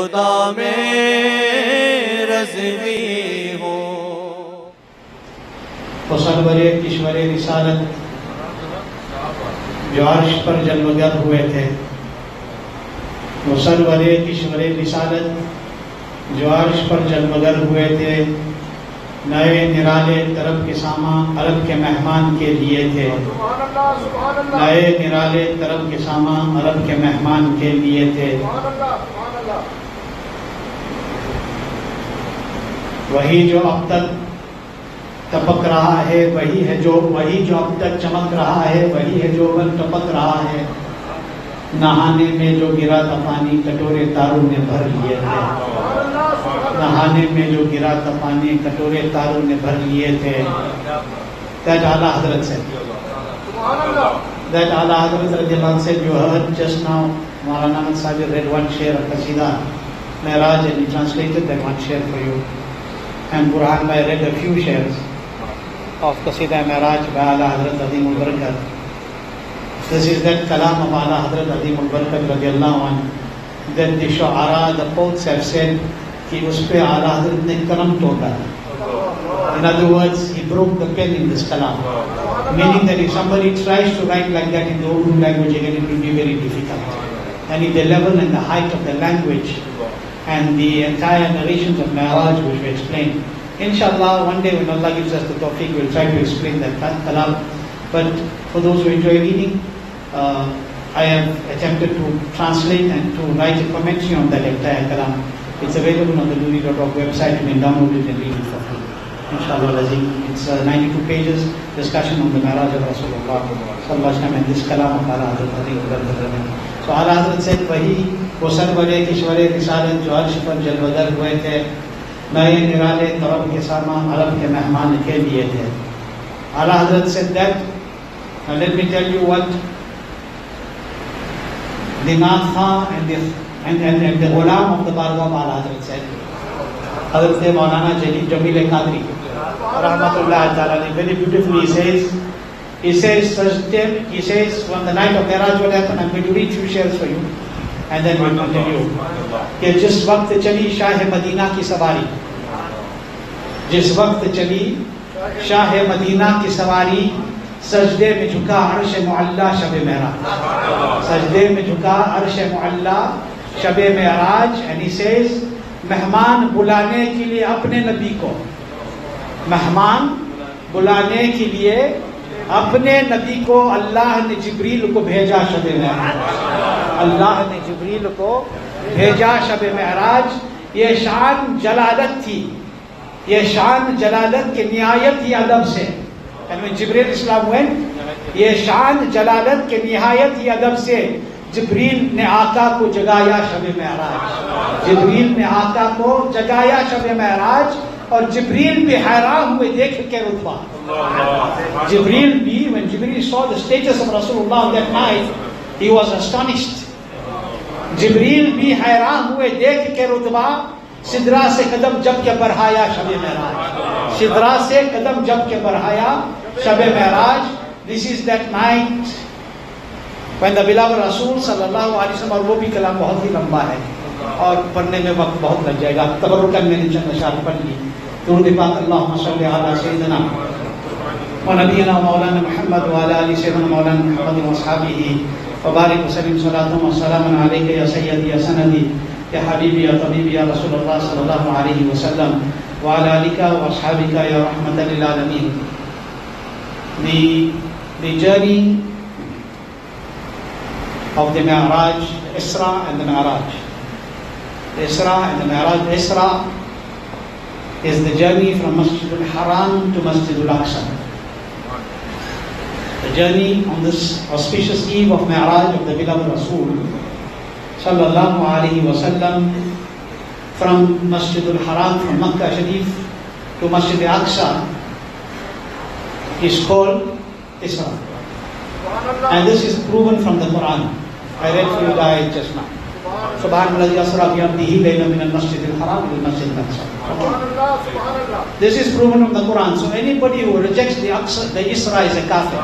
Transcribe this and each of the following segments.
खुदा में रज़वी हो। तो सरवरे किश्वरे रिसालत जो अर्श पर जलवगर हुए थे, वो सरवरे किश्वरे रिसालत जो अर्श पर जलवगर हुए थे, नए निराले तरफ के सामा अरब के मेहमान के लिए थे। नए निराले तरफ के सामा अरब के मेहमान के लिए थे। वही जो अब तक टपक रहा है, वही जो अब तक चमक रहा है, वही है जो बल टपक रहा है। नहाने में जो गिरा था पानी कटोरे तारों ने भर लिए थे। नहाने में जो गिरा था पानी कटोरे तारों ने भर लिए थे। That Ala Hazrat said. That Ala Hazrat radiallahu anhu said, you heard just now Maulana Ahmad Sahib read one share of Qasida Mi'raj, and he translated that one share for you. And Burhan Bhai read a few shares of Qasida Mi'raj by Ala Hazrat Azim al-Barakat. This is that kalam of Ala Hazrat Azim al-Barakat radiallahu anhu, that the shu'ara, the poets have said कि उस पे आला हज़रत ने कलम तोड़ा। In other words, he broke the pen in this kalam, meaning that if somebody tries to write like that in the Urdu language again, it will be very difficult. And if the level and the height of the language and the entire narrations of Mi'raj which we explained, inshallah one day when Allah gives us the tawfiq, we'll try to explain that kalam. But for those who enjoy reading, I have attempted to translate and to write a commentary on that entire kalam. It's available on the Noori.org website. You can download it and read it for free. Inshallah Azim. It's 92 pages, discussion on the Mi'raj of Rasulullah Sallallahu Alaihi Wasallam and this kalam of Ala Hazrat. So Ala Hazrat said, वही वो सरवरे किश्वरे रिसालत जो अर्श पर जलवगर हुए थे, नए निराले तरफ के सामा अरब के मेहमान के लिए थे. Ala Hazrat said that. Now let me tell you what the Naatha and the Ghulam of the Bargah of Ala Hazrat said. Hazrat Maulana Jamil Al-Qaadiri Rahmatullah Ta'ala very beautifully he says when the night of Mi'raj will happen, I'm going to read few shares for you and then we'll continue. कि जिस वक्त चली Shah Medina की सवारी, जिस वक्त चली Shah Medina की सवारी, सजदे में झुका अर्श मुअल्ला शब मेराज, सजदे में झुका अर्श मुअल्ला शब मेराज. And he says, मेहमान बुलाने के लिए अपने नबी को, मेहमान बुलाने के लिए अपने नबी को अल्लाह ने जिब्रील को भेजा शब मेराज, अल्लाह ने जिब्रील को भेजा शब मेराज. ये शान जलालत थी, ये शान जलालत के निहायत ही अदब से. And when Jibreel Islam went, ये शान जलालत के निहायत ही अदब से जिब्रील ने आका को जगाया शब मेराज, जिब्रील ने आका को जगाया शब मेराज. और जिब्रील भी हैरान हुए देख के रुतबा. जिब्रील भी, when Jibreel saw the status of Rasulullah that night, he was astonished. जिब्रील भी हैरान हुए देख के रुतबा. सिदरा से कदम जब के बढ़ाया शब मेराज, सिदरा से कदम जब के बढ़ाया शब Meraj. This is that night when the beloved Rasul sallallahu alaihi wasallam, और वो भी कलाम बहुत ही लंबा है और पढ़ने में वक्त बहुत लग जाएगा. तबरुकन मैंने चंद अशार पढ़ ली. दुरूद पाक अल्लाहुम्मा सल्ली अला सय्यिदना व नबीना मौलाना मुहम्मद व अला आलि सय्यिदना मौलाना मुहम्मद व असहाबिही व बारिक वसल्लिम सलातुम व सलामुन अलैका या सय्यदी या सनदी या हबीबी या तबीबी या रसूलुल्लाह सल्लल्लाहु अलैहि वसल्लम व अला आलिका व असहाबिका या रहमतल लिल आलमीन. The journey of the Mi'raj, Isra and the Mi'raj. The Isra and the Mi'raj. Isra is the journey from Masjid al-Haram to Masjid al-Aqsa. The journey on this auspicious eve of Mi'raj of the beloved Rasul sallallahu alaihi wasallam from Masjid al-Haram, from Makkah Sharif to Masjid al-Aqsa is called Isra. And this is proven from the Quran. I read for you the ayat just now. Subhanallah yasra bi abdihi layla min al-masjid al-haram ila al-masjid al-aqsa. This is proven from the Quran. So anybody who rejects the Isra is a kafir.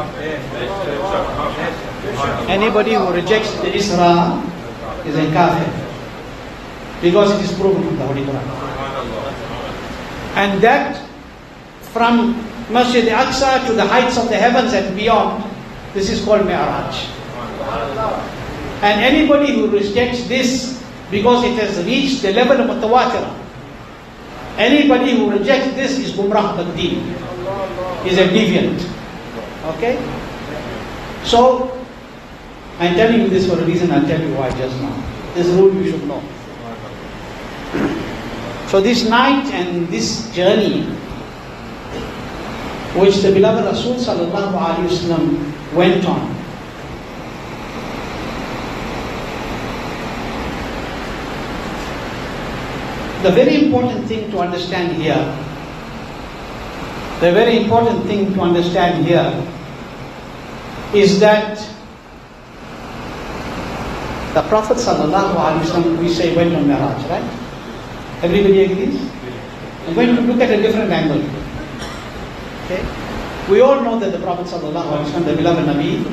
Anybody who rejects the Isra is a kafir. because it is proven from the Holy Quran. And that from Masjid Aqsa to the heights of the heavens and beyond, this is called Mi'raj. And anybody who rejects this because it has reached the level of mutawatirah, anybody who rejects this is Gumrah Bad-Din, is a deviant. Okay? So, I'm telling you this for a reason, I'll tell you why just now. This rule you should know. So this night and this journey, which the beloved Rasul sallallahu alaihi wasallam went on, the very important thing to understand here, is that the Prophet sallallahu alaihi wasallam, we say, went on Mi'raj, right? Everybody agrees? I'm going to look at a different angle. Okay? We all know that the Prophet sallallahu alaihi wasallam, the beloved Nabi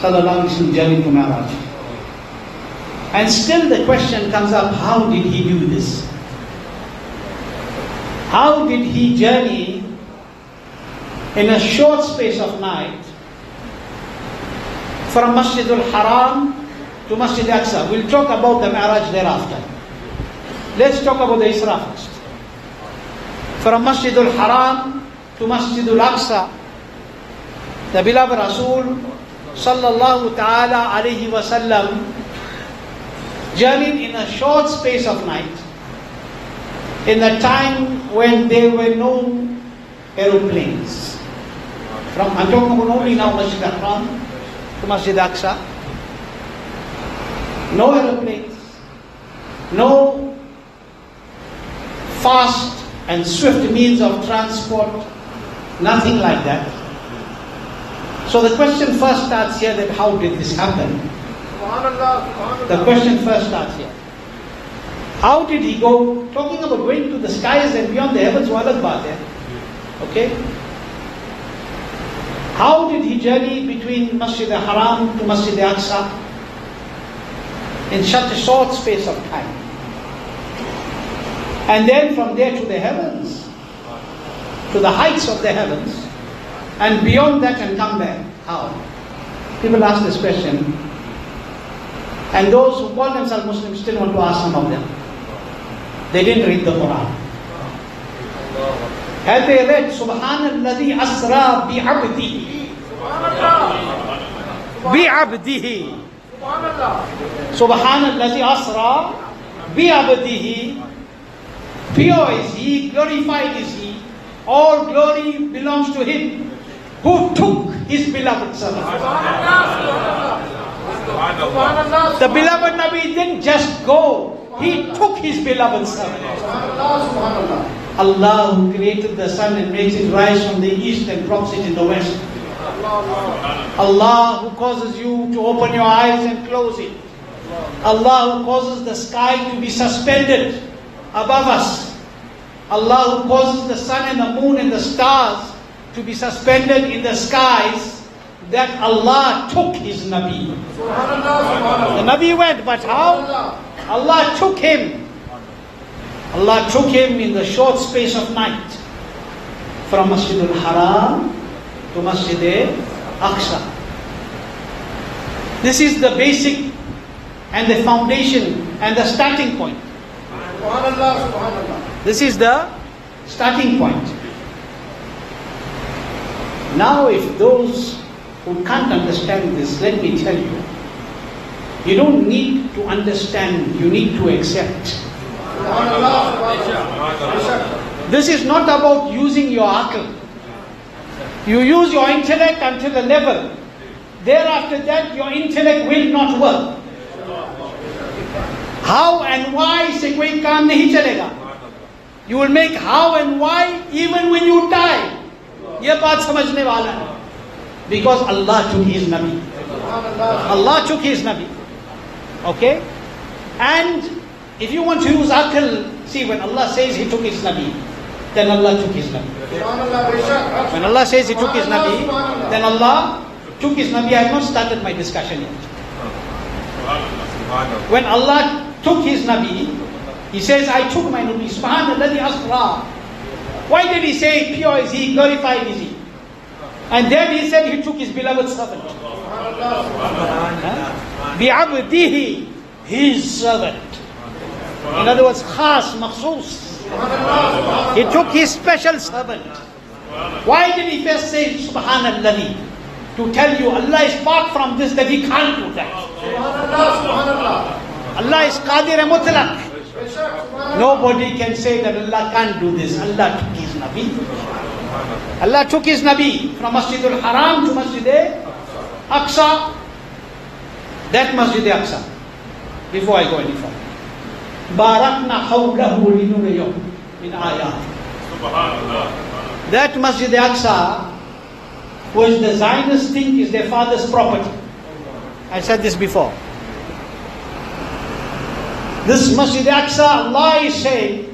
sallallahu alaihi wasallam, journeyed to Mi'raj. And still the question comes up, how did he do this? How did he journey in a short space of night from Masjid al-Haram to Masjid Aqsa? We'll talk about the Mi'raj thereafter. Let's talk about the Isra first. From Masjid al-Haram to Masjid al-Aqsa, the beloved Rasul sallallahu ta'ala alayhi wa sallam journeyed in a short space of night, in a time when there were no aeroplanes. I'm talking about only now Masjid al-Haram to Masjid Aqsa. No aeroplanes, no fast and swift means of transport, nothing like that. So the question first starts here, that how did this happen? The question first starts here. How did he go? Talking about going to the skies and beyond the heavens, walat baat hai. Okay? How did he journey between Masjid al-Haram to Masjid al-Aqsa in such a short space of time? And then from there to the heavens, to the heights of the heavens, and beyond that and come back. How? People ask this question, and those who call themselves Muslims still want to ask some of them. They didn't read the Quran. Have they read Subhanalladhi asra bi'abdihi? Bi'abdihi. Subhanalladhi asra bi'abdihi. Pure is He, glorified is He, all glory belongs to Him who took His beloved servant. The beloved Nabi didn't just go, he took His beloved servant. Allah who created the sun and makes it rise from the east and drops it in the west. Allah who causes you to open your eyes and close it. Allah who causes the sky to be suspended above us. Allah who causes the sun and the moon and the stars to be suspended in the skies. That Allah took His Nabi. The Nabi went, but how? Allah took him. Allah took him in the short space of night from Masjid al-Haram to Masjid al-Aqsa. This is the basic and the foundation and the starting point. This is the starting point. Now if those who can't understand this, let me tell you, you don't need to understand, you need to accept. This is not about using your akal. You use your intellect until a level. Thereafter that, your intellect will not work. How and why se koi kaam nahi chalega. You will make how and why even when you die. Ye baat samajhne wala hai. Because Allah took His Nabi. Allah took His Nabi. Okay? And if you want to use akal, see, when Allah says He took His Nabi, then Allah took His Nabi. When Allah says He took His Nabi, then Allah took His Nabi. I have not started my discussion yet. When Allah took His Nabi, He says, I took my Nabi, Subhanallah Asra. Why did he say pure is he, glorified is he? And then he said he took his beloved servant. Bi'abdihi, his servant. In other words, khas, makhsus. He took his special servant. Why did he first say Subhanallah? To tell you Allah is far from this, that he can't do that. Allah is Qadir Mutlaq. Nobody can say that Allah can't do this. Allah took his Nabi. Allah took his Nabi from Masjid al-Haram to Masjid al-Aqsa. That Masjid al-Aqsa. Before I go any further. Barakna hawlahu linuriyum min ayat. That Masjid al-Aqsa, which the Zionists think is their father's property. I said this before. This Masjid al-Aqsa, Allah is saying,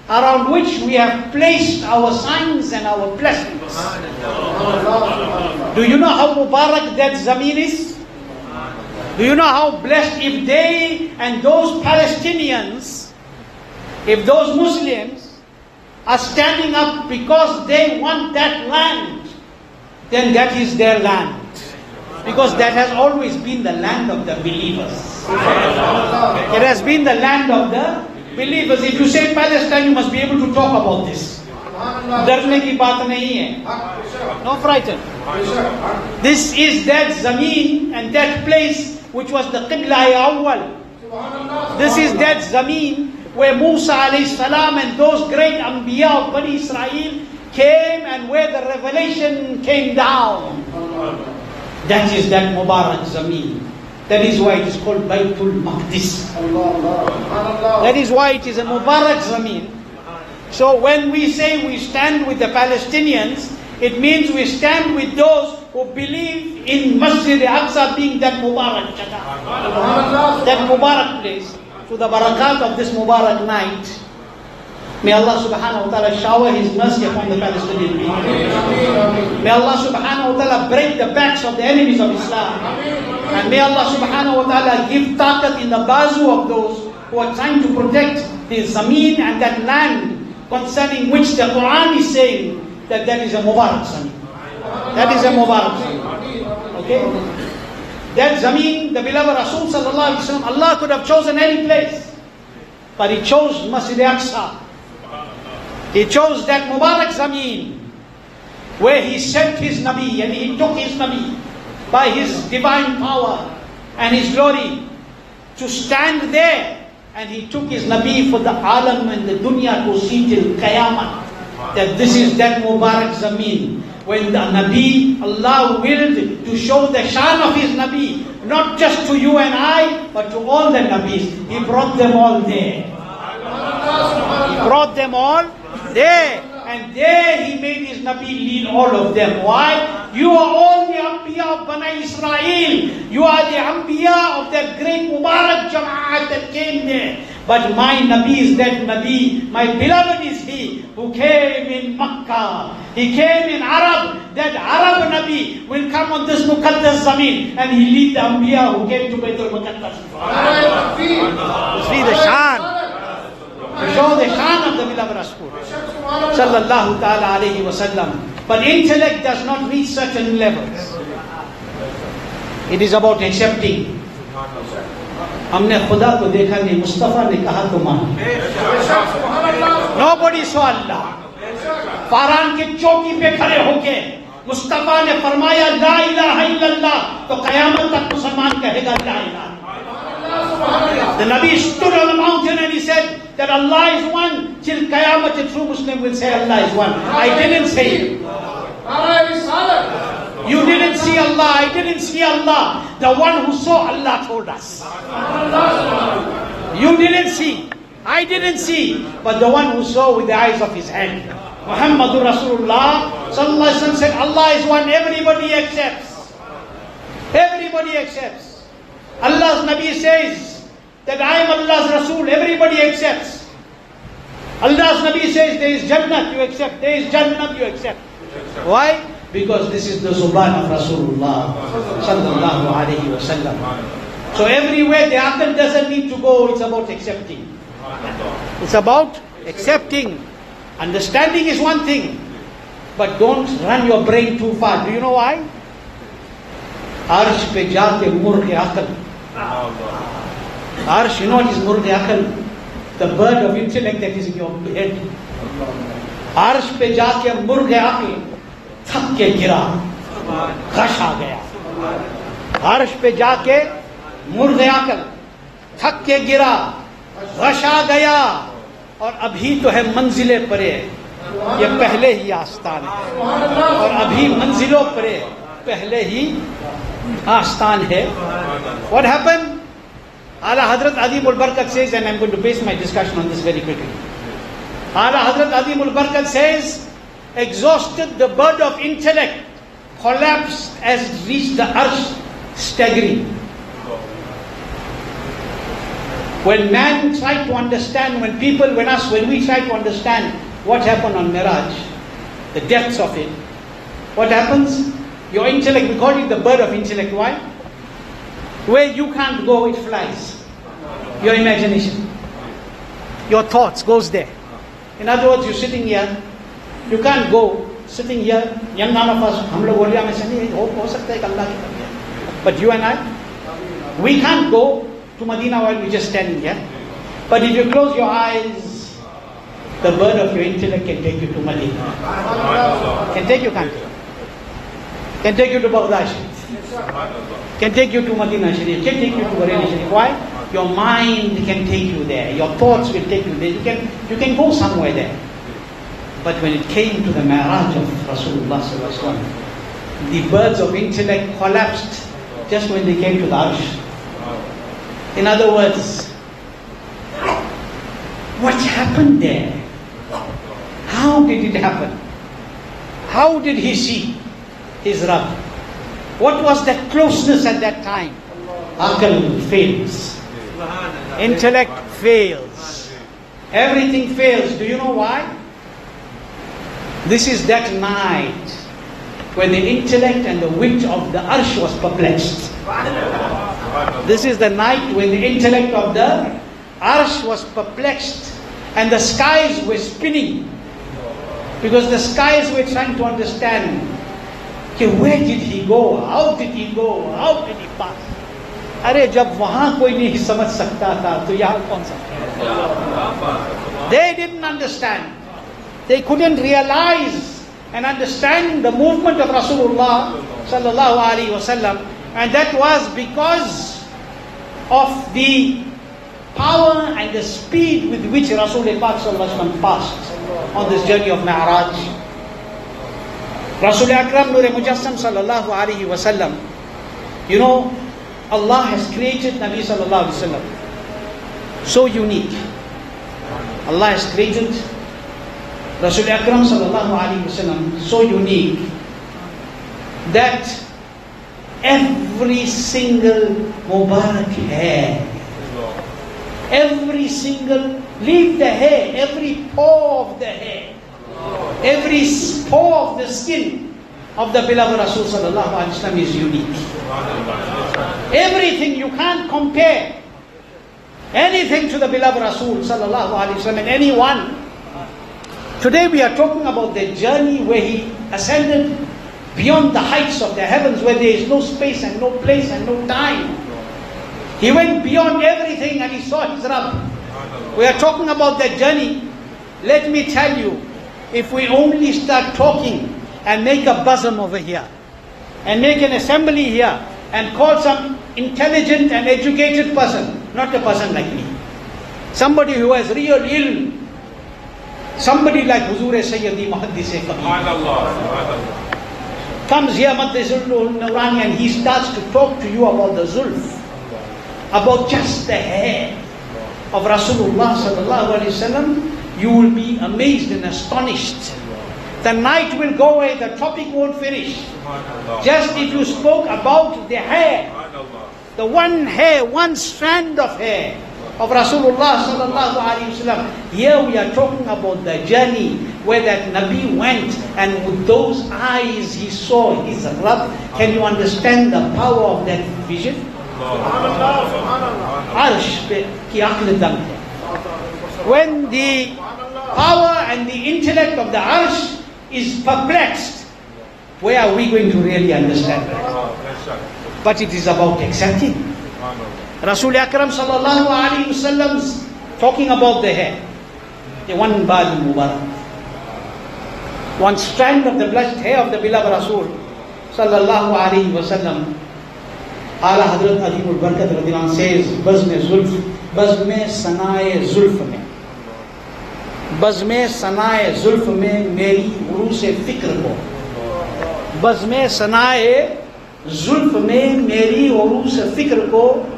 around which we have placed our signs and our blessings. Do you know how Mubarak that Zameen is? Do you know how blessed if they and those Palestinians, if those Muslims are standing up because they want that land, then that is their land. Because that has always been the land of the believers. It has been the land of the believers. If you say Palestine, you must be able to talk about this. डरने की बात नहीं है. No frighten. This is that Zameen and that place which was the Qibla Awwal. This is that Zameen where Musa alayhi salam and those great Anbiya of Bani Israel came and where the revelation came down. That is that Mubarak Zameen. That is why it is called Baytul Maqdis. That is why it is a Mubarak Zameen. So when we say we stand with the Palestinians, it means we stand with those who believe in Masjid al-Aqsa being that Mubarak Jagah. That Mubarak place. To the barakat of this Mubarak night, may Allah subhanahu wa ta'ala shower His mercy upon the Palestinian people. May Allah subhanahu wa ta'ala break the backs of the enemies of Islam. And may Allah subhanahu wa ta'ala give taqat in the bazu of those who are trying to protect the Zameen and that land concerning which the Quran is saying that that is a Mubarak Zameen. That is a Mubarak Zameen. Okay? That Zameen, the beloved Rasul sallallahu alaihi wasallam, Allah could have chosen any place. But He chose Masjid al-Aqsa. He chose that Mubarak Zameen where He sent His Nabi and He took His Nabi by His divine power and His glory to stand there, and He took His Nabi for the alam and the dunya to see till Qiyamah. That this is that Mubarak Zameen when the Nabi, Allah willed to show the shan of His Nabi, not just to you and I, but to all the Nabis. He brought them all there. He brought them all there. And there He made His Nabi lead all of them. Why? You are all the Anbiya of Bani Israel. You are the Anbiya of that great Mubarak Jama'at that came there. But my Nabi is that Nabi. My beloved is He who came in Makkah. He came in Arab. That Arab Nabi will come on this Muqaddas Zameen and he lead the Anbiya who came to Baitul Muqaddas. To see the Shan. To show the Shan of the beloved Rasul. Sallallahu ta'ala alayhi wa sallam. But intellect does not reach certain levels. It is about accepting. हमने खुदा को देखा नहीं, मुस्तफा ने कहा तो मान. Nobody saw Allah. Faran के चौकी पे खड़े होके मुस्तफा ने फरमाया ला इलाहा इल्लल्लाह, तो कयामत तक मुसलमान कहेगा ला इलाहा. The Nabi stood on the mountain and he said that Allah is one. Till Qiyamah, a true Muslim will say Allah is one. I didn't say it. You didn't see Allah, I didn't see Allah. The one who saw Allah told us. You didn't see, I didn't see, but the one who saw with the eyes of his hand. Muhammadur Rasulullah sallallahu alaihi wasallam said Allah is one. Everybody accepts. Everybody accepts. Allah's Nabi says that I am Allah's Rasul. Everybody accepts. Allah's Nabi says there is Jannat, you accept. There is Jannat, you accept. Why? Because this is the Zuban of Rasulullah sallallahu alaihi wasallam. So everywhere the aql doesn't need to go, it's about accepting. It's about accepting. Understanding is one thing, but don't run your brain too far. Do you know why? Arsh pe jaake murgh aql. Arsh, you know what is murgh aql? The bird of intellect that is in your head. Arsh pe jaake murgh aql thak ke gira, ghash aa gaya. Arsh pe jaake murgh aql थक के गिरा, गश आ गया, और अभी तो है मंजिले परे, ये पहले ही आस्तान है, और अभी मंजिलों परे पहले ही आस्तान है. What happened? Ala Hazrat Azim al-Barakat says, and I'm going to base my discussion on this very quickly. Ala Hazrat Azim al-Barakat says, exhausted, the bird of intellect collapsed as it reached the arsh, staggering. When man tried to understand, when we try to understand what happened on Miraj, the depths of it, what happens? Your intellect, we call it the bird of intellect. Why? Where you can't go, it flies. Your imagination. Your thoughts goes there. In other words, you're sitting here, you can't go, sitting here, young none of us, hum log bolia mein se nahi ho sakta hai Allah ki taraf. But you and I, we can't go to Medina while we're just standing here. But if you close your eyes, the bird of your intellect can take you to Medina. Can take you, can't it? Can take you to Baghdad Sharif. Can take you to Medina Sharif. Can take you to Bareilly Sharif. Why? Your mind can take you there. Your thoughts will take you there. You can go somewhere there. But when it came to the Mi'raj of Rasulullah sallallahu alaihi wasallam, the birds of intellect collapsed just when they came to the Arsh. In other words, what happened there? How did it happen? How did he see his Rabb? What was that closeness at that time? Aql fails. Intellect fails. Everything fails. Do you know why? This is that night when the intellect and the wit of the Arsh was perplexed. This is the night when the intellect of the Arsh was perplexed and the skies were spinning, because the skies were trying to understand, okay, where did he go? How did he go? How did he pass? अरे जब वहाँ कोई नहीं समझ सकता था तो यहाँ कौन समझ? They didn't understand. They couldn't realize and understand the movement of Rasulullah sallallahu alaihi wasallam. And that was because of the power and the speed with which Rasulullah passed on this journey of Mi'raj. Rasul Akram Noori Mujassam sallallahu alaihi wasallam. You know, Allah has created Nabi sallallahu alaihi wasallam so unique. Allah has created Rasul Akram sallallahu alaihi wasallam so unique that every single Mubarak hair, every single, leave the hair, every pore of the hair, every pore of the skin of the beloved Rasul sallallahu alaihi wasallam is unique. Everything, you can't compare anything to the beloved Rasul sallallahu alaihi wasallam and anyone. Today we are talking about the journey where he ascended beyond the heights of the heavens, where there is no space and no place and no time. He went beyond everything and he saw his Rabb. We are talking about that journey. Let me tell you, if we only start talking and make a bosom over here, and make an assembly here, and call some intelligent and educated person, not a person like me, somebody who has real ilm, somebody like Huzur Sayyidi Muhaddis Kabir, comes here, Noorani, and he starts to talk to you about the zulf, about just the hair of Rasulullah sallallahu alaihi wasallam, you will be amazed and astonished. The night will go away, the topic won't finish. Just if you spoke about the hair, the one hair, one strand of hair of Rasulullah sallallahu alaihi wasallam. Here we are talking about the journey where that Nabi went, and with those eyes he saw his Rabb. Can you understand the power of that vision? Arsh pe ki aql dam hai. when the power and the intellect of the Arsh is perplexed, where are we going to really understand that? But it is about accepting. Rasul Akram sallallahu alayhi wasallam's talking about the hair. The one Bal Mubarak. One strand of the blessed hair of the beloved Rasul sallallahu alayhi wasallam. Ala Hazrat Azimul Barakat radhiyallahu anhu says, Bazme Zulf, Bazme Sanae Zulf mein. Bazme Sanae Zulf mein meri urus-e fikr ko. Bazme Sanae Zulf mein meri urus-e fikr ko.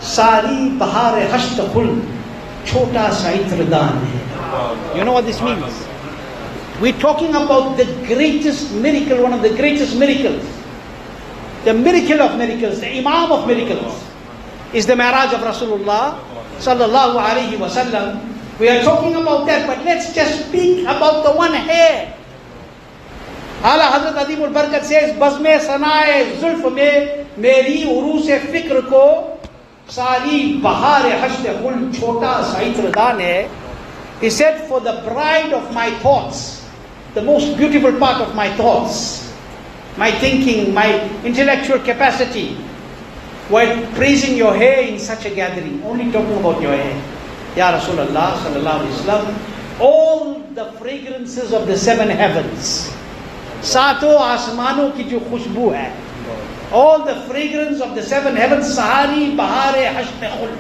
Sari bahar hasht khul chota sa itradan hai. You know what this means? We're talking about the greatest miracle, one of the greatest miracles. The miracle of miracles, the Imam of miracles is the Mi'raj of Rasulullah sallallahu alayhi wa sallam. We are talking about that, but let's just speak about the one hair. Ala Hazrat Azimul Barakat says, Bazme Sanae Zulf mein meri urus-e fikr ko Sari bahar hasht khul chota sa itradan hai. He said, for the bride of my thoughts, the most beautiful part of my thoughts, my thinking, my intellectual capacity, while praising your hair in such a gathering, only talking about your hair. Ya Rasulullah sallallahu alaihi wasallam, all the fragrances of the seven heavens, sato asmano ki jo khushboo hai, all the fragrance of the seven heavens, sahari bahare hasht khul,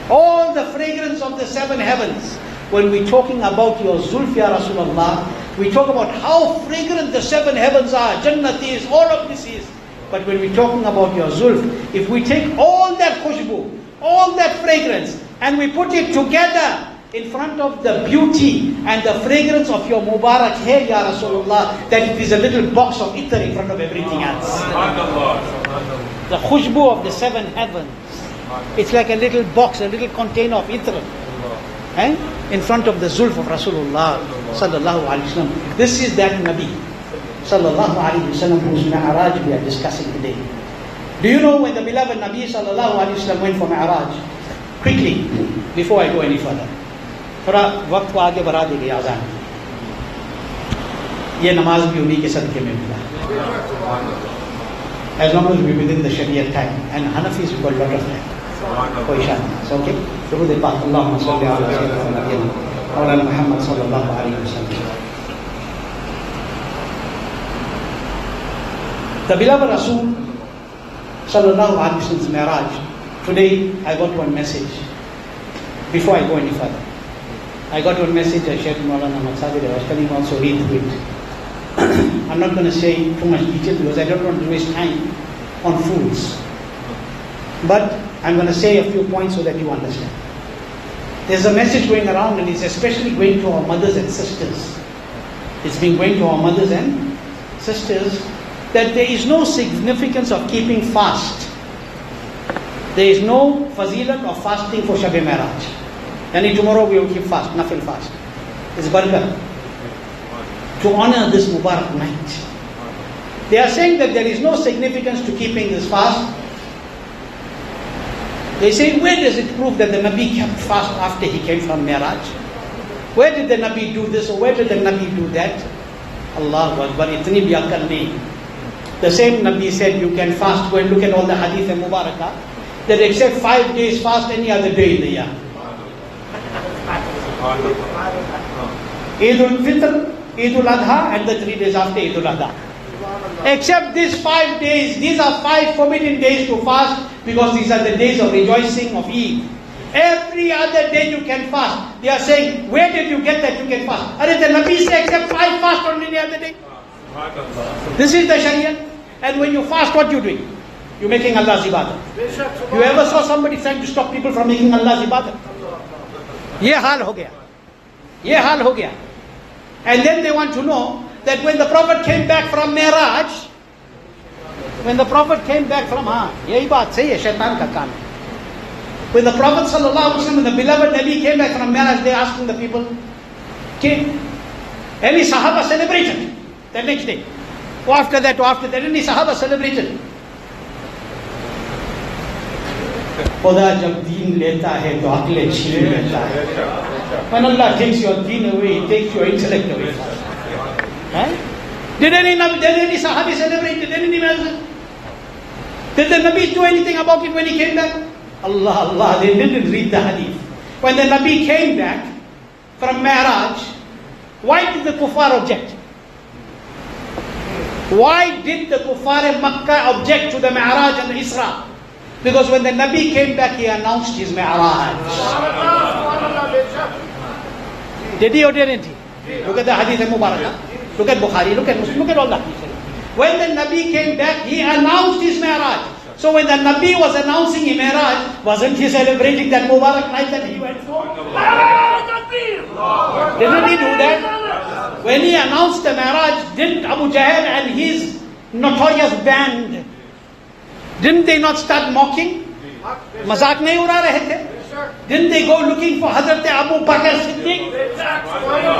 all the fragrance of the seven heavens. When we're talking about your Zulf, Ya Rasulullah, we talk about how fragrant the seven heavens are, Jannat is, all of this is. But when we're talking about your Zulf, if we take all that khushbu, all that fragrance, and we put it together in front of the beauty and the fragrance of your Mubarak hair, Ya Rasulullah, that it is a little box of itar in front of everything else. The khushbu of the seven heavens. It's like a little box, a little container of itar. In front of the Zulf of Rasulullah sallallahu alayhi wasallam. This is that Nabi sallallahu alayhi wasallam whose Mi'raj we are discussing today. Do you know when the beloved Nabi sallallahu alayhi wasallam went for Mi'raj? Quickly, before I go any further. थोड़ा वक्त को आगे बढ़ा देंगे आज़ान. ये नमाज भी उन्हीं के सदके में मिला. As long as we within the Sharia time, and Hanafis we got a lot of time. कोई शान नहीं. Okay? दुरूद पाक अल्लाहुम्मा सल्ली अला सय्यिदिना मौलाना मुहम्मद सल्लल्लाहु अलैहि वसल्लम. The beloved Rasul sallallahu alaihi wasallam's Mi'raj. Today I got one message. Before I go any further, I got one message I shared with Maulana Maksadi. I was telling him also read through it. I'm not going to say too much detail because I don't want to waste time on fools. But I'm going to say a few points so that you understand. There's a message going around, and it's especially going to our mothers and sisters. It's been going to our mothers and sisters that there is no significance of keeping fast. There is no fazilat of fasting for Shab Mi'raj. Yani tomorrow we will keep fast, nafil fast. It's barakah. To honor this Mubarak night. They are saying that there is no significance to keeping this fast. They say, where does it prove that the Nabi kept fast after he came from Mi'raj? Where did the Nabi do this or where did the Nabi do that? Allahu Akbar, itni bhi akal nahi. The same Nabi said you can fast. Go and look at all the hadith and Mubarakah. That except 5 days fast any other day in the year. Eid al-Fitr, Eid al-Adha and the 3 days after Eid al-Adha. Except these 5 days, these are 5 forbidden days to fast because these are the days of rejoicing of Eid. Every other day you can fast. They are saying, where did you get that you can fast? Are the Nabi say except 5 fast on any other day? This is the Sharia. And when you fast, what you doing? You're making Allah's ibadah. You ever saw somebody trying to stop people from making Allah's ibadah? Ye hal ho gaya. Ye hal ho gaya. And then they want to know that when the Prophet came back from Mi'raj, when the Prophet came back from yahi baat sahi hai, shaitan ka kaam hai. When the Prophet sallallahu alaihi wasallam, the beloved Nabi came back from Mi'raj, they asking the people, any Sahaba celebrated that next day? Or after that, any Sahaba celebrated? खुदा जब दीन लेता है तो अक्ल छीन लेता है. When Allah takes your deen away, He takes your intellect away. Right? Did any Sahabi celebrate? Did any Muslim? Did the Nabi do anything about it when he came back? Allah, they didn't read the hadith. When the Nabi came back from Mi'raj, why did the kuffar object? Why did the kuffar in Makkah object to the Mi'raj and the Isra? Because when the Nabi came back, he announced his Mi'raj. Did he or didn't he? Look at the hadith of Mubarakah. Look at Bukhari, look at Muslim, look at all that. When the Nabi came back, he announced his Mi'raj. So when the Nabi was announcing his Mi'raj, wasn't he celebrating that Mubarak night that he went for? Didn't he do that? When he announced the Mi'raj, didn't Abu Jahl and his notorious band, didn't they not start mocking? Mazak nahi ura rahe the? Didn't they go looking for Hazrat Abu Bakr Siddiq?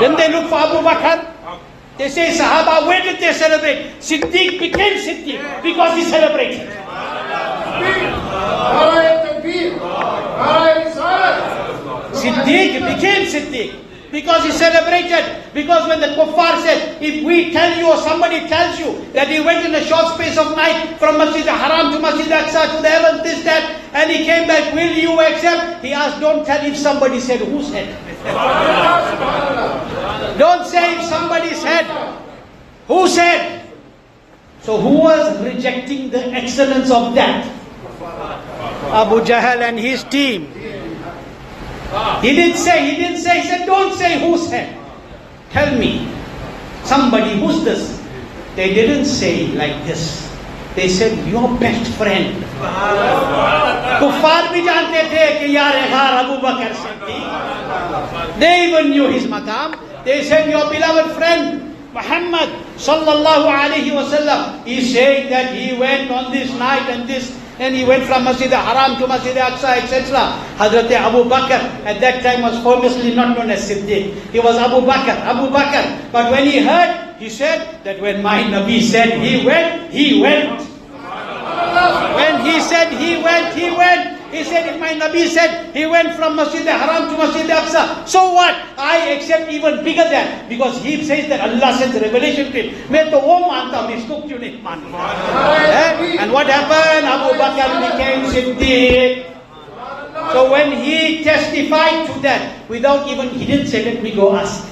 Didn't they look for Abu Bakr? They say, Sahaba, where did they celebrate? Siddiq became Siddiq because he celebrated. Siddiq became Siddiq because he celebrated. Because when the kuffar said, if we tell you or somebody tells you that he went in a short space of night from Masjid al-Haram to Masjid al-Aqsa to the heavens, this, that, and he came back, will you accept? He asked, don't tell if somebody said, who said? Don't say if somebody said. Who said? So who was rejecting the excellence of that? Abu Jahl and his team. He didn't say, he said, don't say who said. Tell me, somebody, who's this? They didn't say like this. They said, your best friend. Kuffar bhi jante the ki yaar ghar Abu Bakr Siddiq. They even knew his maqam. They said, your beloved friend, Muhammad sallallahu alayhi wa sallam, is saying that he went on this night and this, and he went from Masjid al-Haram to Masjid al-Aqsa, etc. Hazrat Abu Bakr at that time was famously not known as Siddiq. He was Abu Bakr. But when he heard, he said that when my Nabi said he went, he went. When he said he went, he went. He said, if my Nabi said he went from Masjid al-Haram to Masjid al-Aqsa, so what? I accept even bigger than, because he says that Allah sends revelation to him. Main to wo manta hu, isko kyun nahi manta? And what happened? Abu Bakr became Siddiq. So when he testified to that, without even, he didn't say, let me go ask.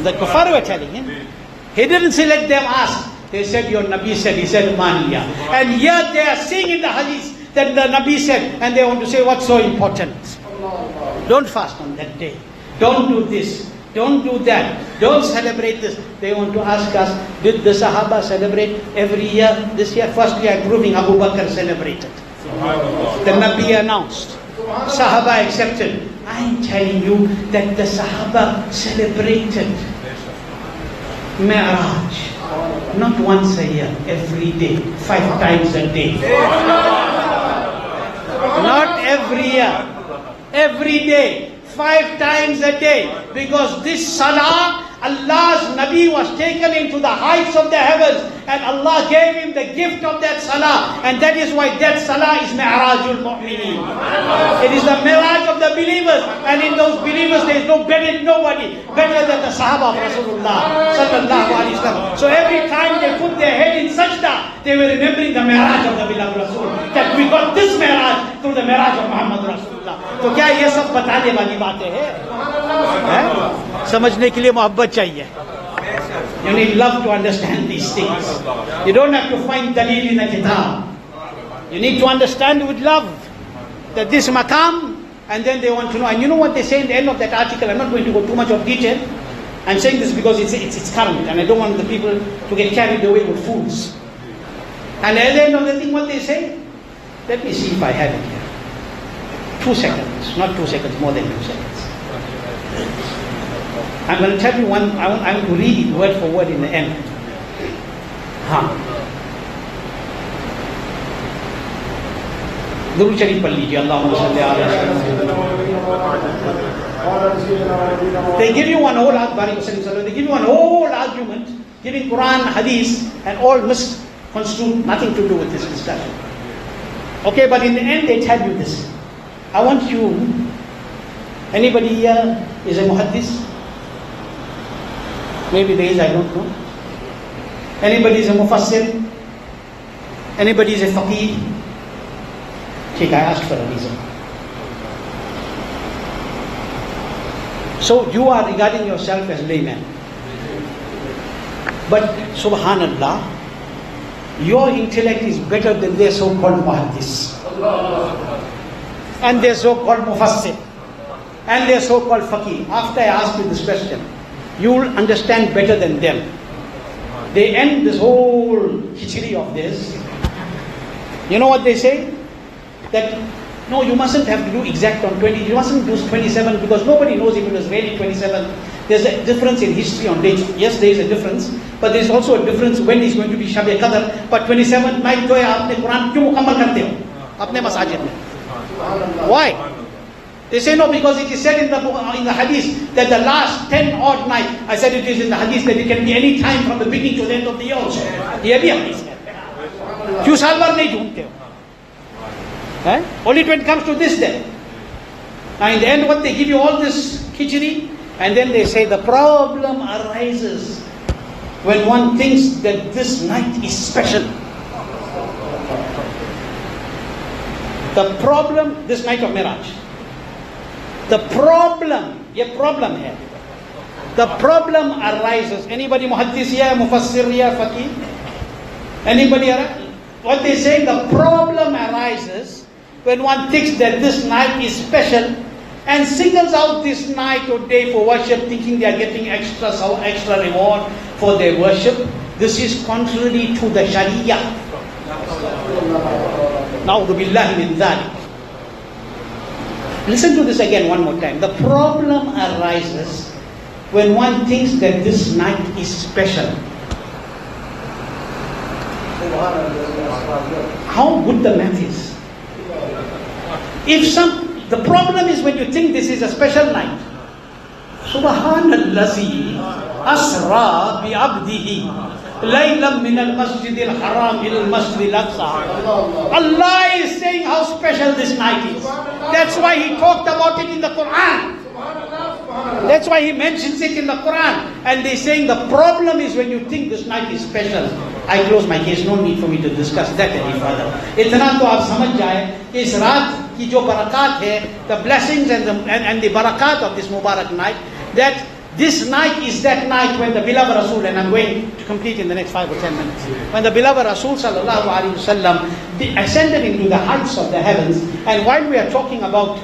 The kuffar were telling him. He didn't say, let them ask. They said, your Nabi said, he said, Maniya. And here they are saying in the hadith that the Nabi said, and they want to say, what's so important? Don't fast on that day. Don't do this. Don't do that. Don't celebrate this. They want to ask us, did the Sahaba celebrate every year? This year, first year, proving Abu Bakr celebrated. The Nabi announced. Sahaba accepted. I'm telling you that the Sahaba celebrated Mi'raj. Not once a year, every day, 5 times a day. Not every year, every day, 5 times a day. Because this salah, Allah's Nabi was taken into the heights of the heavens, and Allah gave him the gift of that salah, and that is why that salah is Mi'rajul Mu'mineen. It is the Mi'raj of the believers, and in those believers there is nobody better than the Sahaba of Rasulullah sallallahu alaihi wasallam. So every time they put their head in sajda, they were remembering the Mi'raj of the beloved Rasul, that we got this Mi'raj through the Mi'raj of Muhammad Rasulullah. तो क्या ये सब बताने वाली बातें हैं? समझने के लिए मोहब्बत चाहिए. You need love to understand these things. You don't have to find dalil in a kitab. You need to understand with love that this maqam, and then they want to know. And you know what they say in the end of that article? I'm not going to go too much of detail. I'm saying this because it's current, and I don't want the people to get carried away with fools. And at the end of the thing, what they say? Let me see if I have it here. 2 seconds, not 2 seconds, more than 2 seconds. I'm going to tell you one, I want to read it word for word in the end. Durud Sharif pad lijiye, Allahumma salli ala sayyidina. They give you one whole argument, they give you one whole argument, giving Quran, Hadith, and all misconstrued, nothing to do with this discussion. Okay, but in the end they tell you this. I want you, anybody here is a muhaddis? Maybe there is, I don't know. Anybody is a mufassir? Anybody is a faqih? Okay, I asked for a reason. So you are regarding yourself as layman. But subhanallah, your intellect is better than their so-called muhaddis. And their so-called mufassir. And their so-called faqih. After I ask you this question, you will understand better than them. They end this whole khichdi of this. You know what they say? That, no, you mustn't have to do exact on 20. You mustn't do 27 because nobody knows if it was really 27. There's a difference in history on dates. Yes, there is a difference. But there's also a difference when it's going to be Shab Qadr. But 27, night jo hai, aapne Quran kyun mukammal karte ho? Apne masajid mein. Why? They say no, because it is said in the hadith that the last 10 odd night, I said it is in the hadith that it can be any time from the beginning to the end of the year also. Ye bhi hadith hai. Kyun saal bhar nahi dhoondte ho? Only when it comes to this day. Now in the end what they give you all this khichdi, and then they say the problem arises when one thinks that this night is special. The problem, this night of Miraj. The problem, ye problem hai. The problem arises. Anybody muhaddis here, mufassir here, faqih? Anybody here? What they say, the problem arises when one thinks that this night is special and singles out this night or day for worship, thinking they are getting extra reward for their worship. This is contrary to the Sharia. Na'udhu billahi min dhalik. Listen to this again one more time. The problem arises when one thinks that this night is special. How good the math is. The problem is when you think this is a special night. Subhanallazi asra bi abdihi laylan min al-masjid al-haram ila al-masjid al-aqsa. Allah is saying how special this night is. That's why He talked about it in the Quran. That's why He mentions it in the Quran. And they're saying the problem is when you think this night is special. I close my case, no need for me to discuss that any further. Itna to aap samajh jaye ki is raat ki jo barakat hai, the blessings and the barakat of this Mubarak night, that this night is that night when the beloved Rasul, and I'm going to complete in the next 5 or 10 minutes, when the beloved Rasul sallallahu alaihi wasallam ascended into the heights of the heavens. And while we are talking about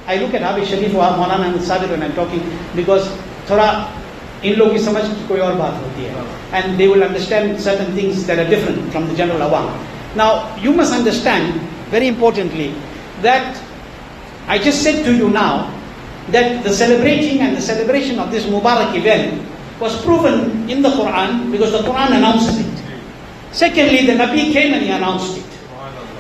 I look at Habib Sharif or Maulana and Sabir when I'm talking, because thoda in log ki samajh ki koi aur baat hoti hai, and they will understand certain things that are different from the general awam. Now you must understand very importantly that I just said to you now that the celebration of this Mubarak event was proven in the Quran because the Quran announces it. Secondly, the Nabi came and he announced it.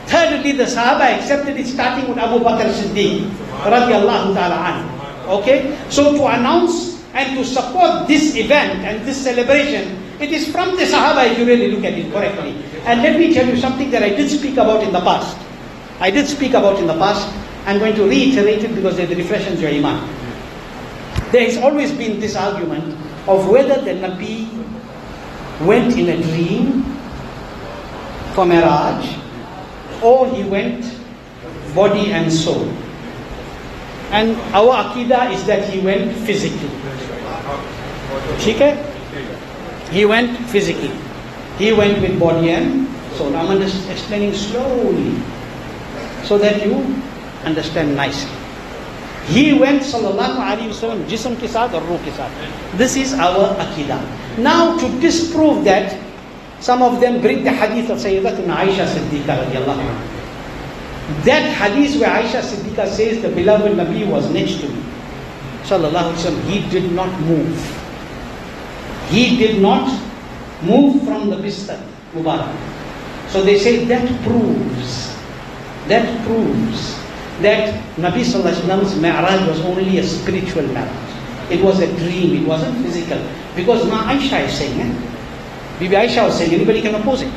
Thirdly, the Sahaba accepted it, starting with Abu Bakr Siddiq radiyallahu ta'ala anhu. Okay? So to announce and to support this event and this celebration, it is from the Sahaba if you really look at it correctly. And let me tell you something that I did speak about in the past. I'm going to reiterate it because it refreshes your iman. There has always been this argument of whether the Nabi went in a dream for Miraj or he went body and soul. And our Aqidah is that he went physically. Okay? He went physically. He went with body and soul. I'm explaining slowly so that you understand nicely. He went sallallahu alaihi wasallam jism ke saath aur ruh ke saath. This is our Aqidah. Now to disprove that, some of them bring the hadith of Sayyidatuna Aisha Siddiqa radiallahu anha. That hadith where Aisha Siddiqa says the beloved Nabi was next to me sallallahu alaihi wasallam, he did not move. He did not move from the bistar Mubarak. So they say that proves that Nabi sallallahu alaihi wasallam's Mi'raj was only a spiritual Mi'raj. It was a dream, it wasn't physical. Because now Aisha is saying, Bibi Aisha was saying, anybody can oppose it.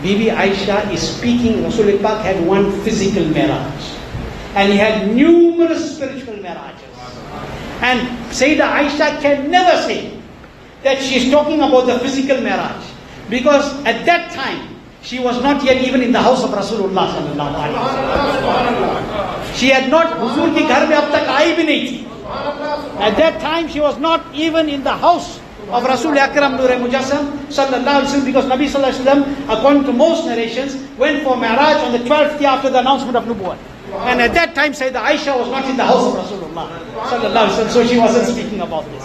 Bibi Aisha is speaking, Rasul Pak had one physical Miraj. And he had numerous spiritual Mirajas. And Sayyidah Aisha can never say that she is talking about the physical Miraj. Because at that time, she was not yet even in the house of Rasulullah sallallahu alaihi wasallam. She had not, Huzur ki ghar mein ab tak aayi bhi nahi thi. At that time, she was not even in the house of Rasul Akram Noor Mujassam sallallahu alaihi wasallam, because Nabi sallallahu alaihi wasallam, according to most narrations, went for Mi'raj on the 12th day after the announcement of Nubuwwat. And at that time, Sayyidah Aisha was not in the house of Rasulullah sallallahu alaihi wasallam, so she wasn't speaking about this.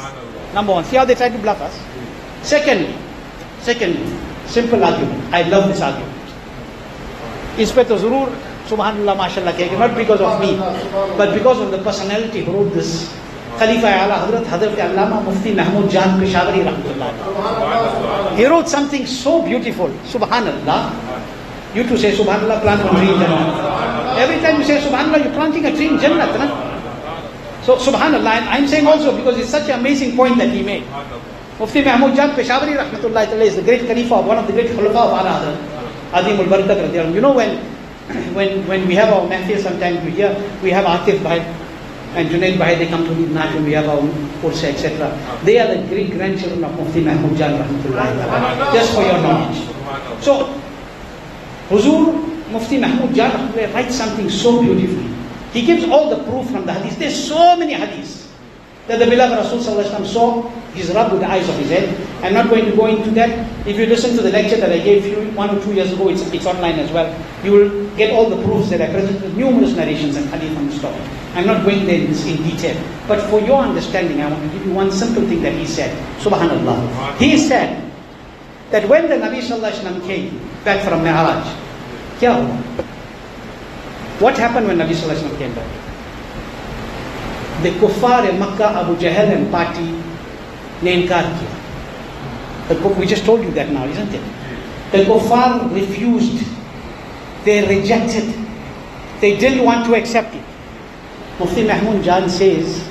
Number one, see how they tried to bluff us. Secondly, simple argument. I love this argument. Ispe to zarur, subhanallah, mashallah, not because of me, but because of the personality who wrote this. Khalifa Ala Hazrat Allama Mufti Afthab Cassim. He wrote something so beautiful. Subhanallah. You to say Subhanallah, plant one tree in Jannah. Every time you say Subhanallah, you're planting a tree in Jannah. So Subhanallah, and I'm saying also because it's such an amazing point that he made. Mufti Mahmud Jan Peshawari Rahmatullah is the great Khalifa of one of the great Khulafa of Ala Hazrat, Azim al-Barakat radiyallahu anhu. You know when we have our mehfil sometimes we hear, we have Atif Bhai and Junaid Bhai, they come to the night when we have our course, etc. They are the great grandchildren of Mufti Mahmud Jan Rahmatullah, just for your knowledge. So Huzur Mufti Mahmud Jan writes something so beautifully. He gives all the proof from the hadith. There's so many hadiths that the beloved Rasul sallallahu alaihi wasallam saw his Rabb with the eyes of his head. I'm not going to go into that. If you listen to the lecture that I gave you 1 or 2 years ago, it's online as well. You will get all the proofs that I presented, numerous narrations and hadith on this topic. I'm not going there in detail. But for your understanding, I want to give you one simple thing that he said. Subhanallah. He said that when the Nabi sallallahu alaihi wasallam came back from Mi'raj, kya hua? What happened when Nabi sallallahu alaihi wasallam came back? The kuffar in Makkah, Abu Jahl and party ne inkar kiya. We just told you that now, isn't it? The kuffar refused. They rejected. They didn't want to accept it. Mufti Mahmud Jan says,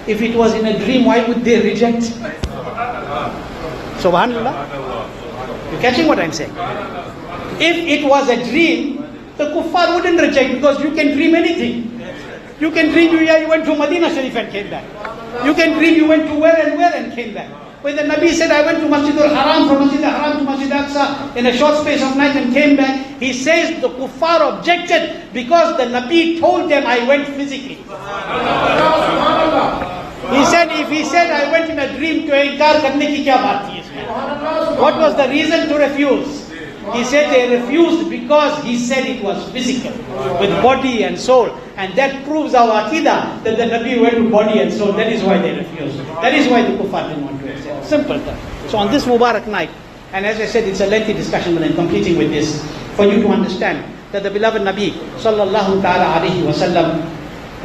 if it was in a dream, why would they reject? Subhanallah. You're catching what I'm saying? If it was a dream, the kuffar wouldn't reject, because you can dream anything. You can dream you went to Medina Sharif and came back. You can dream you went to where and came back. When the Nabi said, I went to Masjid al-Haram, from Masjid al-Haram to Masjid al-Aqsa in a short space of night and came back, he says the kuffar objected because the Nabi told them I went physically. He said, if he said I went in a dream to inkar karne ki kya baat thi isme? What was the reason to refuse? He said they refused because he said it was physical, with body and soul. And that proves our aqidah that the Nabi went with body and soul. That is why they refused. That is why the kuffar didn't want to accept. Simple term. So on this Mubarak night, and as I said, it's a lengthy discussion, but I'm completing with this, for you to understand that the beloved Nabi sallallahu ta'ala alayhi wa sallam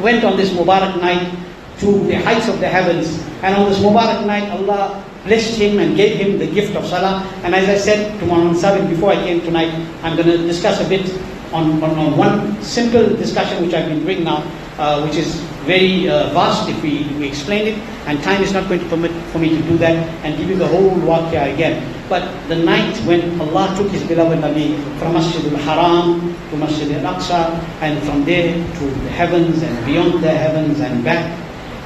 went on this Mubarak night to the heights of the heavens. And on this Mubarak night, Allah blessed him and gave him the gift of Salah. And as I said to Maulana Sabit before I came tonight, I'm going to discuss a bit on one simple discussion which I've been doing now, which is very vast if we explain it, and time is not going to permit for me to do that and give you the whole waqia again. But the night when Allah took His beloved Nabi from Masjid al-Haram to Masjid al-Aqsa, and from there to the heavens and beyond the heavens and back,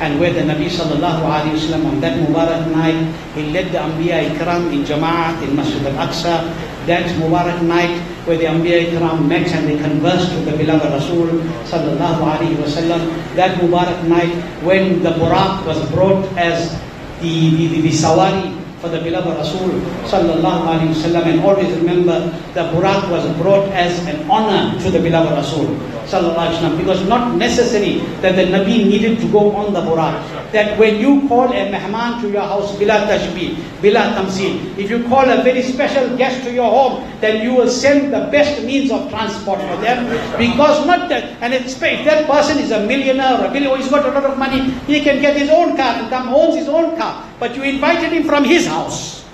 and where the Nabi sallallahu alayhi wa sallam on that Mubarak night, he led the Anbiya Ikram in Jama'at in Masjid al-Aqsa. That Mubarak night where the Anbiya Ikram met and they conversed with the beloved Rasul sallallahu alayhi wa sallam. That Mubarak night when the Buraq was brought as the Sawari for the beloved Rasul sallallahu alayhi wa sallam. And always remember, the Buraq was brought as an honor to the beloved Rasul sallallahu alayhi wa sallam, because not necessary that the Nabi needed to go on the Buraq. That when you call a mehman to your house, bila tashbih, bila tamsil, if you call a very special guest to your home, then you will send the best means of transport for them, because not that, and if that person is a millionaire or a billionaire, he's got a lot of money, he can get his own car and come, owns his own car, but you invited him from his house.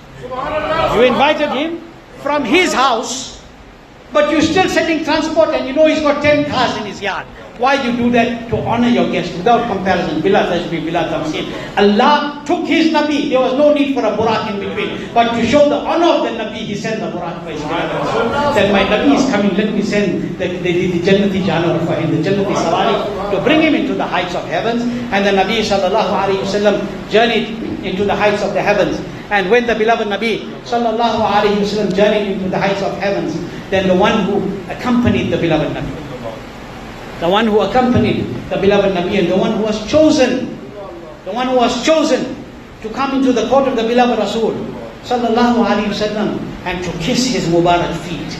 You invited him from his house. But you're still sending transport and you know he's got 10 cars in his yard. Why do you do that? To honor your guest without comparison. Bila tajbi, bila tamsil. Allah took his Nabi. There was no need for a Burak in between. But to show the honor of the Nabi, he sent the Burak for his beloved Rasul. Said, my Nabi is coming, let me send the Jannati Janwar for him, the Jannati Sawari, to bring him into the heights of heavens. And the Nabi sallallahu alayhi wasallam journeyed into the heights of the heavens. And when the beloved Nabi sallallahu alayhi wasallam journeyed into the heights of heavens, then the one who accompanied the beloved Nabi, the one who accompanied the beloved Nabi, and the one who was chosen, to come into the court of the beloved Rasul sallallahu alayhi wasallam and to kiss his Mubarak feet.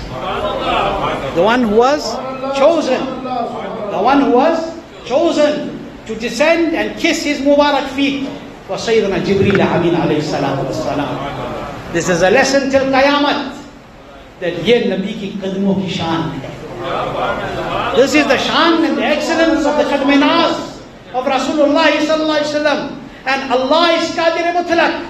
The one who was chosen to descend and kiss his Mubarak feet was Sayyidina Jibreel Amin alayhi salatu wassalam. This is a lesson till Qayamat, that ye Nabi ki qadmo ki shaan hai. This is the shan and the excellence of the Qadminaz of Rasulullah sallallahu alaihi wasallam. And Allah is Qadir Mutlaq.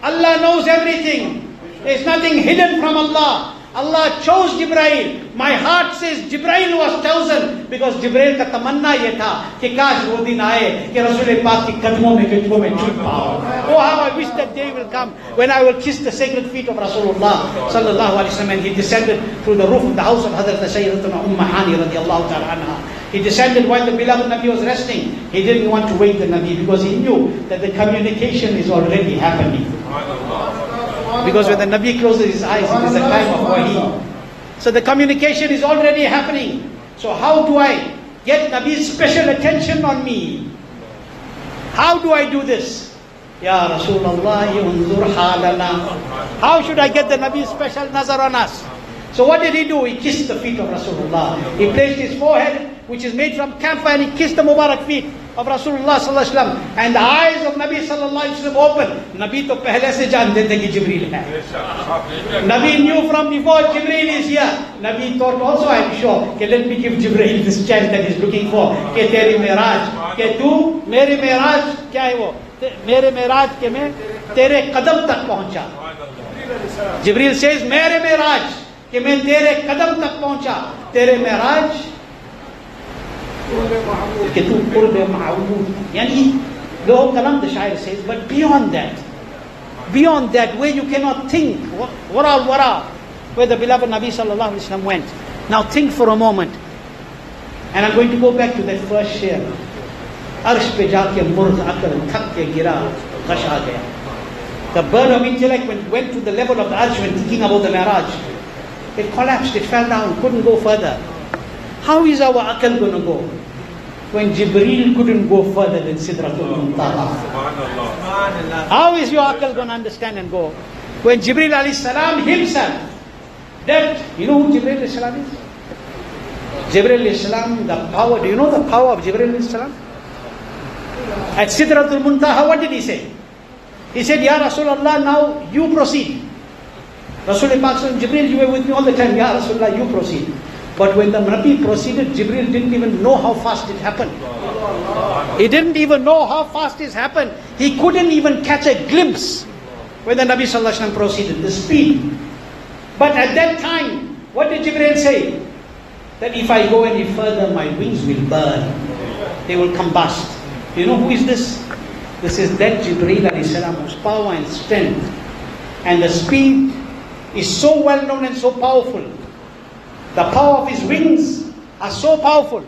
Allah knows everything. There is nothing hidden from Allah. Allah chose Jibreel. My heart says Jibreel was chosen because Jibreel ka tamanna ye tha ki kash wo din aaye ki Rasul Pak ki qadmon mein chut pao. Oh, how I wish that day will come when I will kiss the sacred feet of Rasulullah sallallahu alaihi wasallam. And he descended through the roof of the house of Hazrat Sayyidatuna Hani radiyallahu ta'ala anha. He descended while the beloved Nabi was resting. He didn't want to wake the Nabi because he knew that the communication is already happening. Because when the Nabi closes his eyes, it is a time of wahi. So the communication is already happening. So how do I get Nabi's special attention on me? How do I do this? Ya Rasulullah, unzur halana. How should I get the Nabi's special nazar on us? So what did he do? He kissed the feet of Rasulullah. He placed his forehead, which is made from camphor, and he kissed the Mubarak feet of Rasulullah sallallahu alaihi wasallam. And the eyes of Nabi sallallahu alaihi wasallam opened. Nabi to pehle se jante the ki Jibreel hai. Nabi knew from before Jibreel is here. Nabi thought also, I am sure, okay, let me give Jibreel this chance that he is looking for. Ke teri Miraj, ke tu mere Miraj kya hai wo? Mere Miraj ke main tere qadam tak pahuncha. Jibreel says, mere Miraj कि मैं तेरे कदम तक पहुंचा, तेरे मेराज कि तू कुर्ब महबूब. यानी लोग कलम the shair says, but beyond that where you cannot think wara where the beloved Nabi sallallahu alaihi wasallam went. Now think for a moment, and I'm going to go back to that first shair. अर्श पे जाके मुर्ग अकल थक के गिरा, गश आ गया. The bird of intellect went to the level of the arsh when thinking about the Miraj. It collapsed, it fell down, couldn't go further. How is our akal going to go when Jibreel couldn't go further than Sidratul Muntaha? How is your akal going to understand and go when Jibreel alayhi salam himself, that, you know who Jibreel alayhi salam is? Jibreel alayhi salam, the power, do you know the power of Jibreel alayhi salam? At Sidratul Muntaha, what did he say? He said, Ya Rasulullah, now you proceed. Rasul Pak said, Jibreel, you were with me all the time. Ya Rasulullah, you proceed. But when the Nabi proceeded, Jibreel didn't even know how fast it happened. He didn't even know how fast it happened. He couldn't even catch a glimpse when the Nabi sallallahu alaihi wasallam proceeded, the speed. But at that time, what did Jibreel say? That if I go any further, my wings will burn. They will combust. You know who is this? This is that Jibreel alayhi salam, whose power and strength and the speed is so well known and so powerful. The power of his wings are so powerful.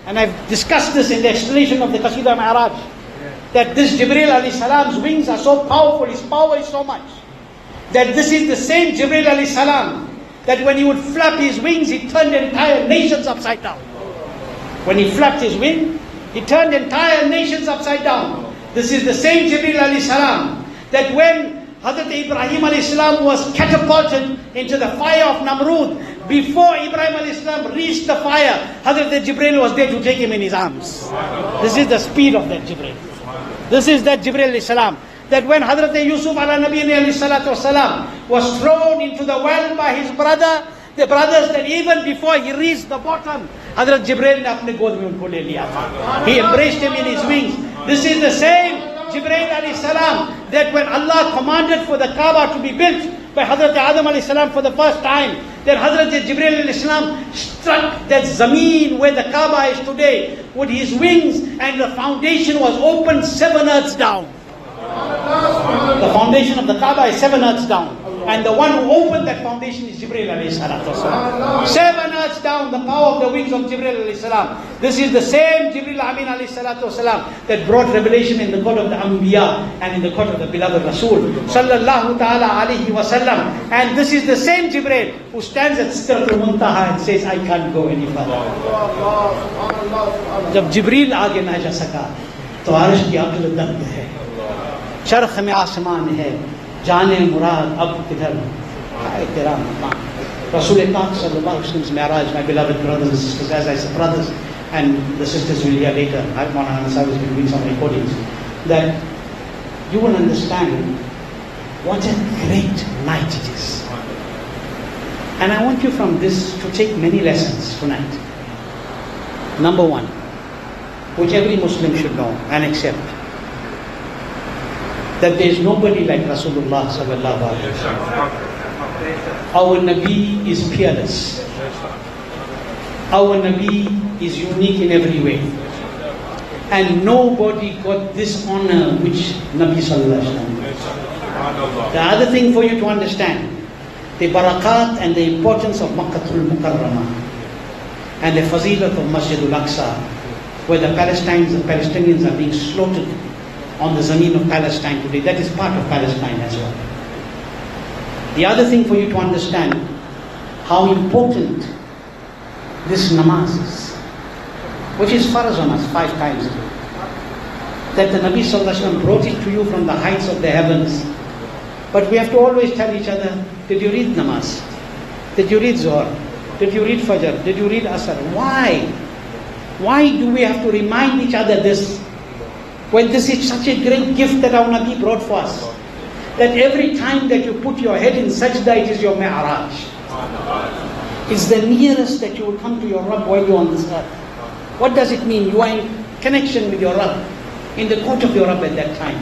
And I've discussed this in the explanation of the Qasida Mi'raj. That this Jibreel alayhi salam's wings are so powerful, his power is so much. That this is the same Jibreel alayhi salam, that when he would flap his wings, he turned entire nations upside down. When he flapped his wing, he turned entire nations upside down. This is the same Jibreel alayhi salam, that when Hazrat Ibrahim alayhi salam was catapulted into the fire of Namrud, before Ibrahim alayhi salam reached the fire, Hazrat Jibreel was there to take him in his arms. This is the speed of that Jibreel. This is that Jibreel alayhi salam. That when Hazrat Yusuf ala Nabi alayhi salatu wasalam was thrown into the well by his brother, the brothers, that even before he reached the bottom, Hazrat Jibreel ne apne god mein unko le liya tha. He embraced him in his wings. This is the same Jibreel alayhi salam, that when Allah commanded for the Kaaba to be built by Hazrat Adam alayhi salam for the first time, that Hazrat Jibreel al-Islam struck that zameen where the Kaaba is today with his wings, and the foundation was opened 7 earths down. The foundation of the Kaaba is 7 earths down. And the one who opened that foundation is Jibreel alayhi salatu wasalam. 7 earths down, the power of the wings of Jibreel alayhi salam. This is the same Jibreel Amin alayhi salatu wasalam that brought revelation in the court of the Anbiya and in the court of the beloved Rasul sallallahu ta'ala alayhi wasallam. And this is the same Jibreel who stands at Sidratul Muntaha and says, I can't go any further. जब जिब्रील आगे ना जा सका तो आरिश की अक्ल दर्द है, चरख में आसमान है, जाने मुराद अब किधर है तेरा मकान. Rasul Pak sallallahu alaihi wasallam's Mi'raj, my beloved brothers and sisters, as I said, brothers and the sisters will hear later, Maulana Ansar has been doing some recordings, that you will understand what a great night it is. And I want you from this to take many lessons tonight. Number one, which every Muslim should know and accept, that there is nobody like Rasulullah sallallahu alaihi wasallam. Our Nabi is peerless. Our Nabi is unique in every way. And nobody got this honor which Nabi sallallahu alaihi wasallam. The other thing for you to understand, the barakat and the importance of Makkatul Mukarramah and the fazilat of Masjid al-Aqsa, where the Palestinians are being slaughtered on the zameen of Palestine today. That is part of Palestine as well. The other thing for you to understand, how important this namaz is, which is farz on us 5 times a day. That the Nabi sallallahu alaihi wasallam brought it to you from the heights of the heavens. But we have to always tell each other, did you read namaz? Did you read Zuhr? Did you read Fajr? Did you read Asr? Why? Why do we have to remind each other this? When this is such a great gift that our Nabi brought for us, that every time that you put your head in sajda, it is your mi'raj. It's the nearest that you will come to your Rabb while you are on this earth. What does it mean? You are in connection with your Rabb, in the court of your Rabb at that time.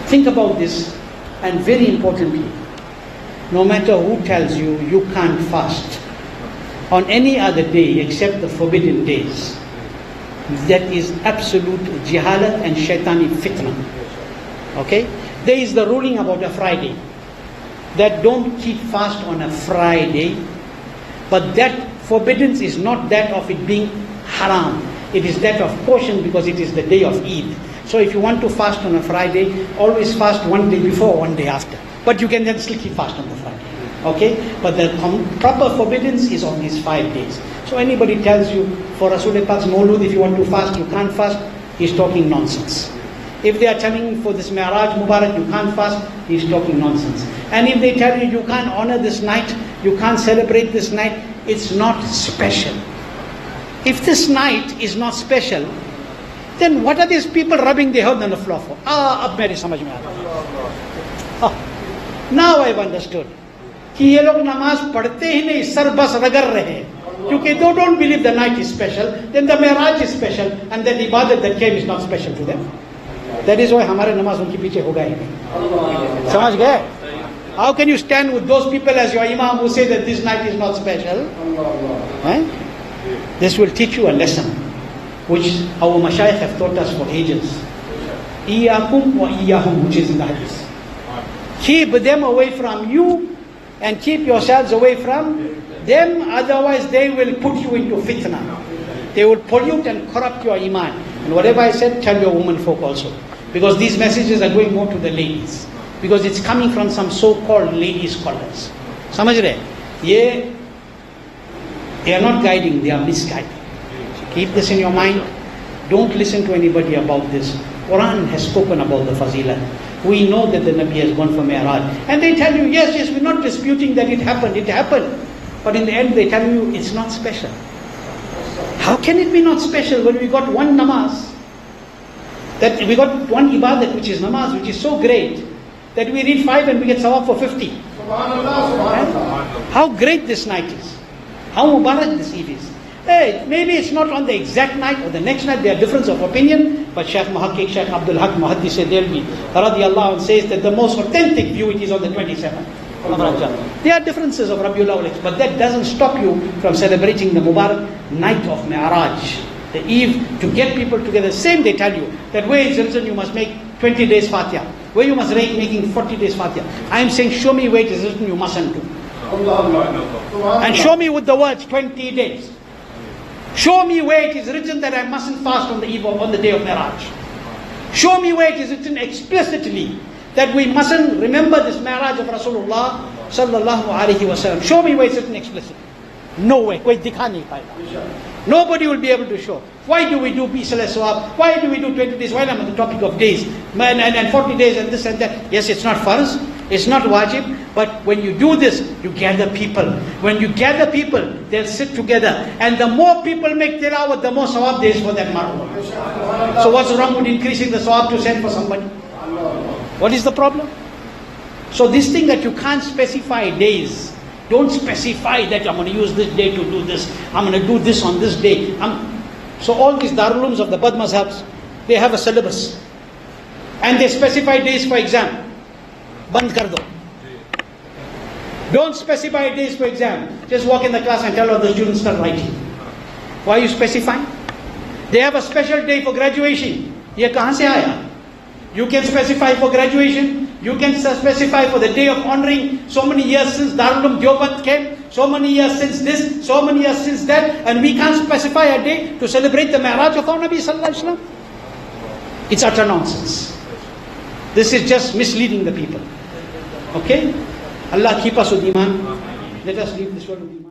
Think about this, and very importantly, no matter who tells you, you can't fast on any other day except the forbidden days, that is absolute jihalat and shaitani fitna. Okay? There is the ruling about a Friday, that don't keep fast on a Friday, but that forbiddance is not that of it being haram. It is that of caution because it is the day of Eid. So if you want to fast on a Friday, always fast one day before, one day after. But you can then still keep fast on the Friday. Okay? But the proper forbiddance is on these 5 days. So anybody tells you, for Rasul Pak's Mawlud, if you want to fast, you can't fast, he's talking nonsense. If they are telling you for this Mi'raj Mubarak, you can't fast, he's talking nonsense. And if they tell you, you can't honor this night, you can't celebrate this night, it's not special. If this night is not special, then what are these people rubbing their head on the floor for? Ab mere samajh mein aaya. Now I've understood. कि ये लोग नमाज पढ़ते ही नहीं, sir बस रगड़ रहे हैं. Because they don't believe the night is special, then the Mi'raj is special, and then the ibadat that came is not special to them. That is why हमारे नमाज उनके पीछे होगा ही नहीं. समझ गए? How can you stand with those people as your imam who say that this night is not special? This will teach you a lesson, which our mashayikh have taught us for ages. Iyakum wa iyahum, which is in the hadith. Keep them away from you, and keep yourselves away from them, otherwise they will put you into fitna. They will pollute and corrupt your iman. And whatever I said, tell your women folk also. Because these messages are going more to the ladies. Because it's coming from some so-called lady scholars. Samajh rahe? They are not guiding, they are misguiding. So keep this in your mind. Don't listen to anybody about this. Quran has spoken about the fazilah. We know that the Nabi has gone for Mi'raj. And they tell you, yes, we're not disputing that it happened. But in the end they tell you it's not special. How can it be not special when we got one namaz? That we got one ibadat which is namaz, which is so great that we read 5 and we get sawab for 50. How great this night is. How mubarak this Eid is. Hey, maybe it's not on the exact night or the next night, there are difference of opinion, but Shaykh Muhakkik, Shaykh Abdul Haq Muhaddis Delvi, radiyallahu anh, says that the most authentic view it is on the 27th. of Rajab. There are differences of Rabiul Awwal, but that doesn't stop you from celebrating the Mubarak night of Mi'raj, the eve, to get people together. Same they tell you that where it's written you must make 20 days Fatiha, where you must making 40 days Fatiha. I am saying show me where it is written you mustn't do. And show me with the words 20 days. Show me where it is written that I mustn't fast on the eve of, on the day of Mi'raj. Show me where it is written explicitly that we mustn't remember this Mi'raj of Rasulullah sallallahu alaihi wasallam. Show me where it's written explicitly. No way. Koi dikha nahi payega. Nobody will be able to show. Why do we do peace and swab? Why do we do 20 days? Why am I on the topic of days? And 40 days and this and that. Yes, it's not farz, it's not wajib, but when you do this, you gather people. When you gather people, they'll sit together. And the more people make tilawat, the more sawab there is for that matter. So what's wrong with increasing the sawab to send for somebody? What is the problem? So this thing that you can't specify days, don't specify that I'm going to use this day to do this, I'm going to do this on this day. So all these darulums of the Bad Mazhabs, they have a syllabus. And they specify days for exam. Band kar do. Don't specify days for exam. Just walk in the class and tell all the students start writing. Why are you specifying? They have a special day for graduation. Ye kahan se aaya? You can specify for graduation. You can specify for the day of honoring so many years since Darul Uloom Deoband came, so many years since this, so many years since that, and we can't specify a day to celebrate the Mi'raj of our Nabi Sallallahu Alaihi Wasallam. It's utter nonsense. This is just misleading the people. Okay? Allah keep us with Iman. Let us leave this world with Iman.